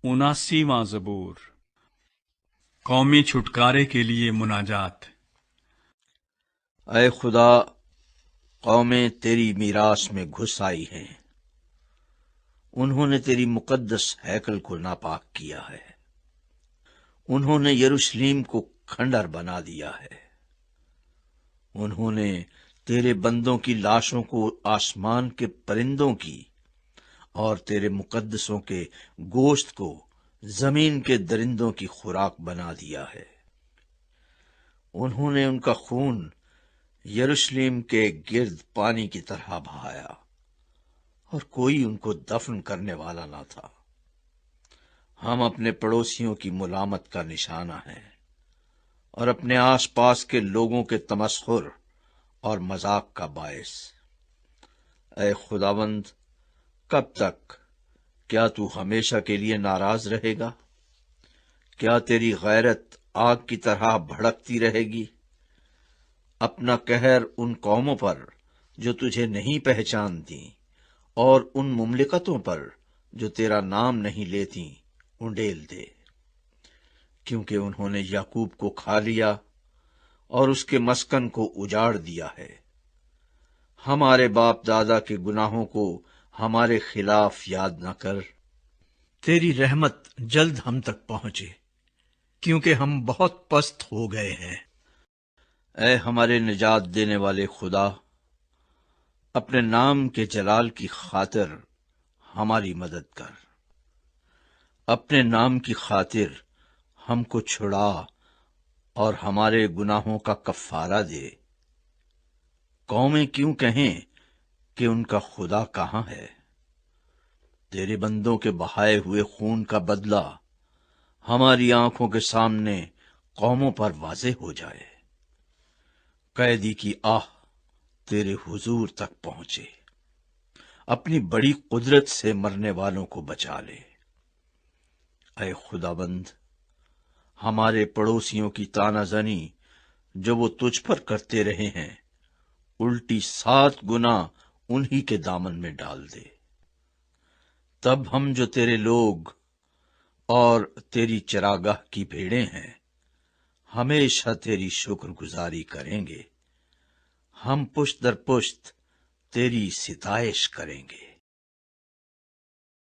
79واں زبور۔ قومی چھٹکارے کے لیے مناجات۔ اے خدا، قومیں تیری میراث میں گھس آئی ہیں، انہوں نے تیری مقدس ہیکل کو ناپاک کیا ہے، انہوں نے یروشلیم کو کھنڈر بنا دیا ہے، انہوں نے تیرے بندوں کی لاشوں کو آسمان کے پرندوں کی اور تیرے مقدسوں کے گوشت کو زمین کے درندوں کی خوراک بنا دیا ہے، انہوں نے ان کا خون یروشلیم کے گرد پانی کی طرح بہایا اور کوئی ان کو دفن کرنے والا نہ تھا۔ ہم اپنے پڑوسیوں کی ملامت کا نشانہ ہیں اور اپنے آس پاس کے لوگوں کے تمسخر اور مذاق کا باعث۔ اے خداوند، کب تک؟ کیا تو ہمیشہ کے لیے ناراض رہے گا؟ کیا تیری غیرت آگ کی طرح بھڑکتی رہے گی؟ اپنا قہر ان قوموں پر جو تجھے نہیں پہچانتی اور ان مملکتوں پر جو تیرا نام نہیں لیتی انڈیل دے، کیونکہ انہوں نے یعقوب کو کھا لیا اور اس کے مسکن کو اجاڑ دیا ہے۔ ہمارے باپ دادا کے گناہوں کو ہمارے خلاف یاد نہ کر۔ تیری رحمت جلد ہم تک پہنچے، کیونکہ ہم بہت پست ہو گئے ہیں۔ اے ہمارے نجات دینے والے خدا، اپنے نام کے جلال کی خاطر ہماری مدد کر، اپنے نام کی خاطر ہم کو چھڑا اور ہمارے گناہوں کا کفارہ دے۔ قومیں کیوں کہیں کہ ان کا خدا کہاں ہے؟ تیرے بندوں کے بہائے ہوئے خون کا بدلہ ہماری آنکھوں کے سامنے قوموں پر واضح ہو جائے۔ قیدی کی آہ تیرے حضور تک پہنچے، اپنی بڑی قدرت سے مرنے والوں کو بچا لے۔ اے خداوند، ہمارے پڑوسیوں کی طعنہ زنی جو وہ تجھ پر کرتے رہے ہیں، الٹی 7 گنا انہی کے دامن میں ڈال دے۔ تب ہم جو تیرے لوگ اور تیری چراگاہ کی بھیڑیں ہیں، ہمیشہ تیری شکر گزاری کریں گے، ہم پشت در پشت تیری ستائش کریں گے۔